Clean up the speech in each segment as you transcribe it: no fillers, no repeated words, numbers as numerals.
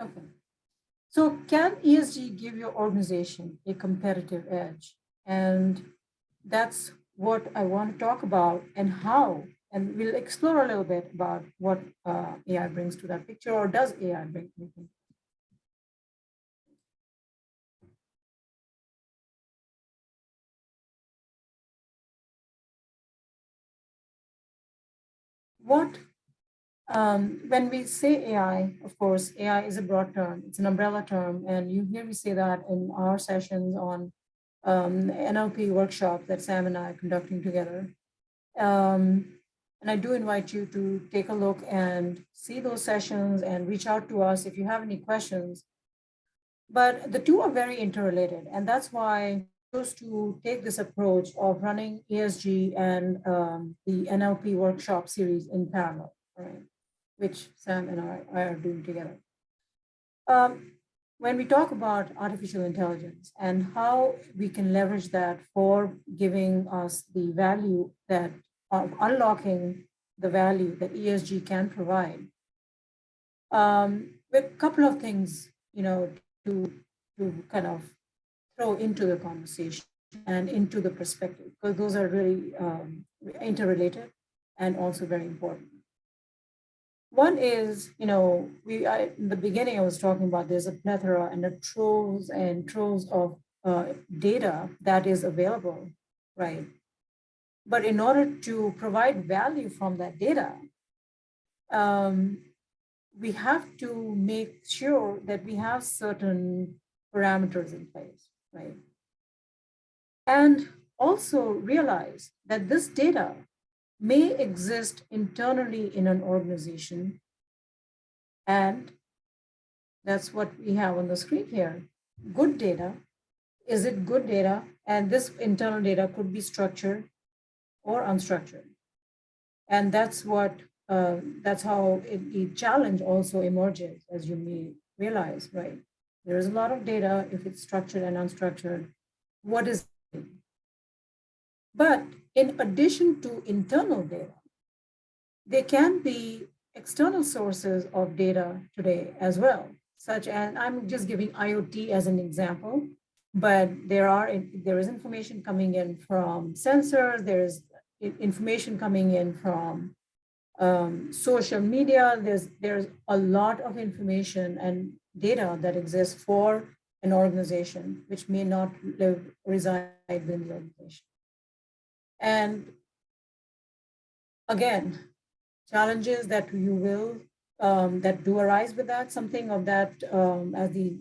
Okay. So can ESG give your organization a competitive edge? And that's what I want to talk about and how. And we'll explore a little bit about what AI brings to that picture, or does AI bring anything? What when we say AI, of course, AI is a broad term. It's an umbrella term, and you hear me say that in our sessions on NLP workshop that Sam and I are conducting together. And I do invite you to take a look and see those sessions and reach out to us if you have any questions. But the two are very interrelated, and that's why I chose to take this approach of running ESG and the NLP workshop series in parallel, right? Which Sam and I are doing together. When we talk about artificial intelligence and how we can leverage that for giving us the value that of unlocking the value that ESG can provide, with a couple of things, to kind of throw into the conversation and into the perspective, because those are really interrelated and also very important. One is, in the beginning, I was talking about there's a plethora and a troves of data that is available, right? But in order to provide value from that data, we have to make sure that we have certain parameters in place, right? And also realize that this data may exist internally in an organization. And that's what we have on the screen here. Good data. Is it good data? And this internal data could be structured or unstructured. And that's how the challenge also emerges, as you may realize, right? There is a lot of data. If it's structured and unstructured, what is it? But in addition to internal data, there can be external sources of data today as well, such as, I'm just giving IoT as an example, but there is information coming in from sensors, there's information coming in from social media, there's a lot of information and data that exists for an organization, which may not reside within the organization. And again, challenges that you will that do arise with that, something of that as the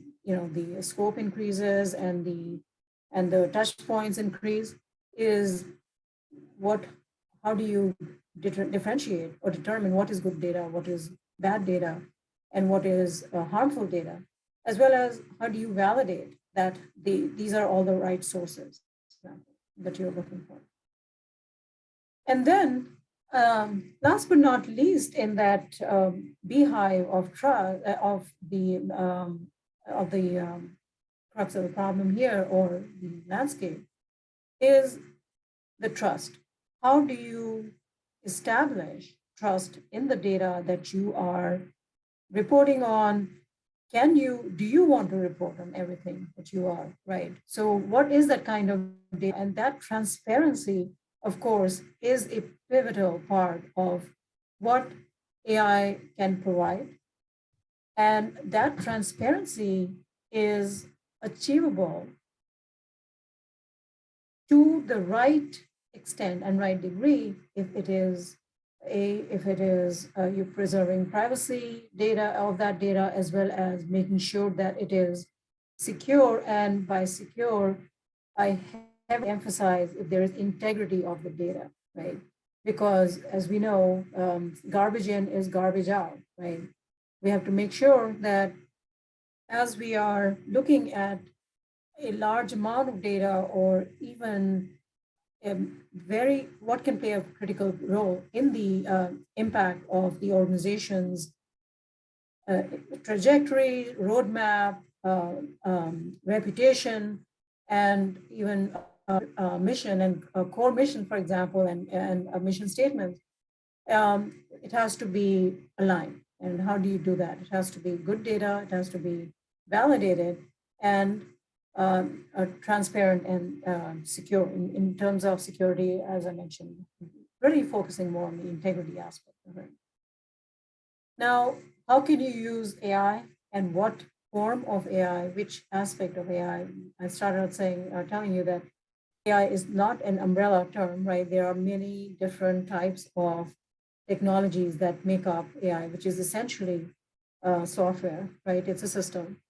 scope increases and the touch points increase, is how do you differentiate or determine what is good data, what is bad data, and what is harmful data, as well as how do you validate that these are all the right sources that you're looking for. And then last but not least, in that beehive of the crux of the problem here, or the landscape, is the trust. How do you establish trust in the data that you are reporting on? Do you want to report on everything that you are, right? So what is that kind of data? And that transparency, of course, is a pivotal part of what AI can provide. And that transparency is achievable to the right extent and right degree if it is you're preserving privacy data of that data, as well as making sure that it is secure. And by secure, I have emphasized if there is integrity of the data, right? Because as we know, garbage in is garbage out, right? We have to make sure that as we are looking at a large amount of data, or even what can play a critical role in the impact of the organization's trajectory, roadmap, reputation, and even mission and a core mission, for example, and a mission statement, it has to be aligned, And how do you do that? It has to be good data, it has to be validated and transparent and secure in terms of security, as I mentioned, really focusing more on the integrity aspect of it. Now, how can you use AI and what form of AI, which aspect of AI? I started out saying, telling you that AI is not an umbrella term, right? There are many different types of technologies that make up AI, which is essentially software, right? It's a system.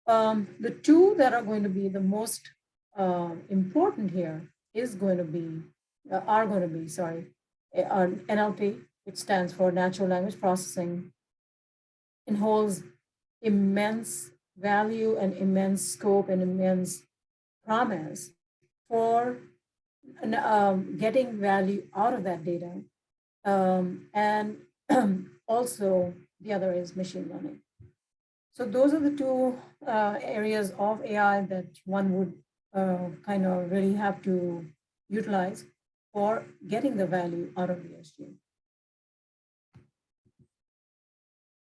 The two that are going to be the most important here are going to be, sorry, NLP, which stands for natural language processing, and holds immense value and immense scope and immense promise for getting value out of that data. And also the other is machine learning. So those are the two areas of AI that one would kind of really have to utilize for getting the value out of ESG.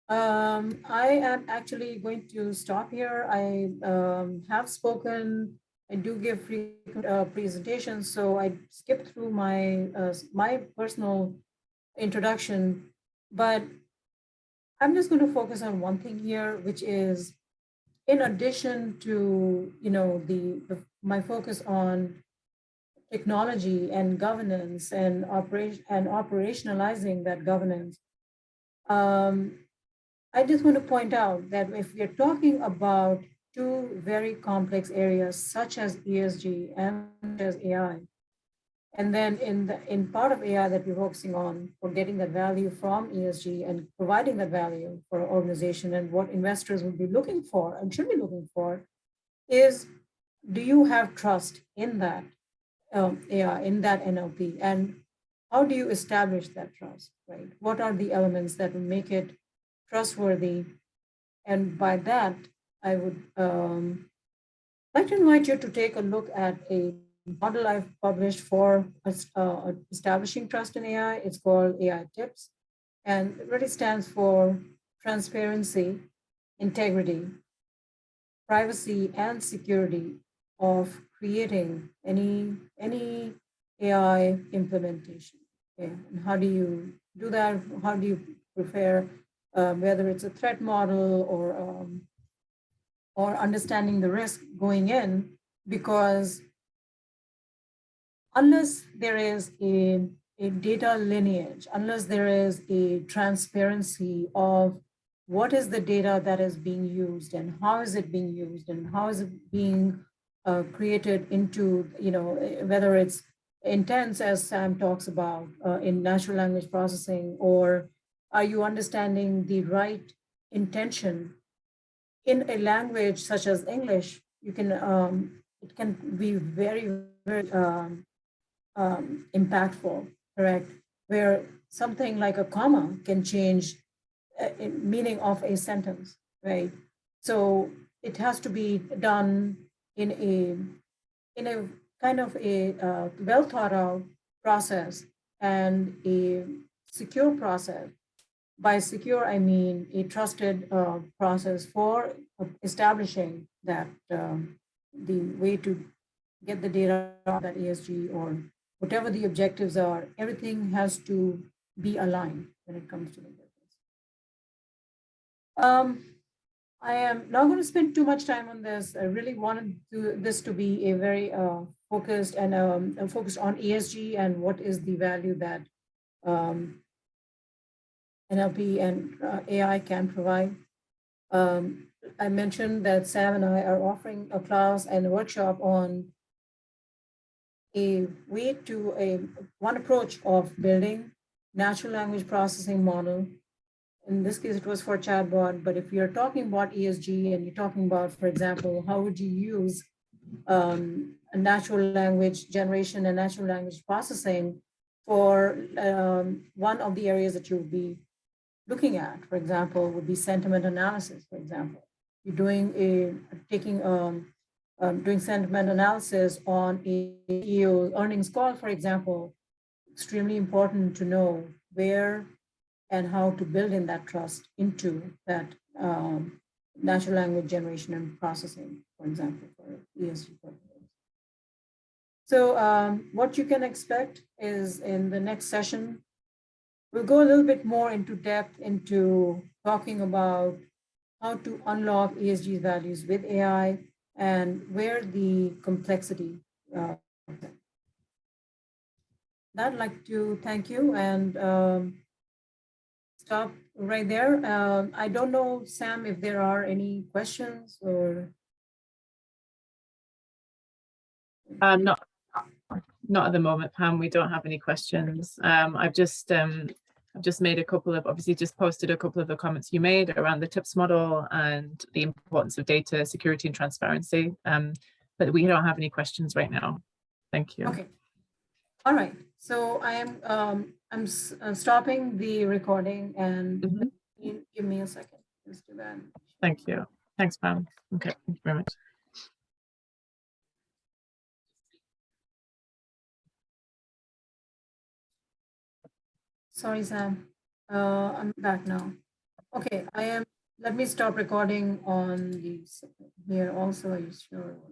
I am actually going to stop here. I have spoken. I do give frequent presentations, so I skipped through my personal introduction, but I'm just going to focus on one thing here, which is, in addition to my focus on technology and governance and operationalizing that governance. I just want to point out that if we're talking about two very complex areas, such as ESG and as AI, and then in part of AI that we're focusing on for getting that value from ESG and providing that value for an organization, and what investors would be looking for and should be looking for is, do you have trust in that AI, in that NLP, and how do you establish that trust, right? What are the elements that will make it trustworthy? And by that, I would like to invite you to take a look at a model I've published for establishing trust in AI. It's called AI Tips, and it really stands for transparency, integrity, privacy, and security of creating any AI implementation. Okay? And how do you do that? How do you prepare, whether it's a threat model or understanding the risk going in? Because unless there is a data lineage, unless there is a transparency of what is the data that is being used and how is it being used and how is it being created into, whether it's intents, as Sam talks about in natural language processing, or are you understanding the right intention in a language such as English? You can it can be very, very impactful, correct? Where something like a comma can change meaning of a sentence, right? So it has to be done in a kind of a well thought out process and a secure process. By secure, I mean a trusted process for establishing that the way to get the data that ESG or whatever the objectives are, everything has to be aligned when it comes to the business. I am not going to spend too much time on this. I really wanted this to be a very focused and focused on ESG and what is the value that NLP and AI can provide. I mentioned that Sam and I are offering a class and a workshop on one approach of building natural language processing model. In this case, it was for chatbot, but if you're talking about ESG and you're talking about, for example, how would you use a natural language generation and natural language processing for one of the areas that you'll be looking at, for example, would be sentiment analysis, for example. You're doing sentiment analysis on a CEO earnings call, for example. Extremely important to know where and how to build in that trust into that natural language generation and processing, for example, for ESG purposes. So what you can expect is in the next session, we'll go a little bit more into depth into talking about how to unlock ESG values with AI and where the complexity. I'd like to thank you and stop right there. I don't know, Sam, if there are any questions or. Not at the moment, Pam. We don't have any questions. I've just made a couple of, obviously just posted a couple of the comments you made around the TIPS model and the importance of data security and transparency. But we don't have any questions right now. Thank you. Okay. All right. So I am I'm stopping the recording and give me a second. Just do that. Thank you. Thanks, Pam. Okay. Thank you very much. Sorry, Sam. I'm back now. Okay, let me stop recording on the here also. Are you sure?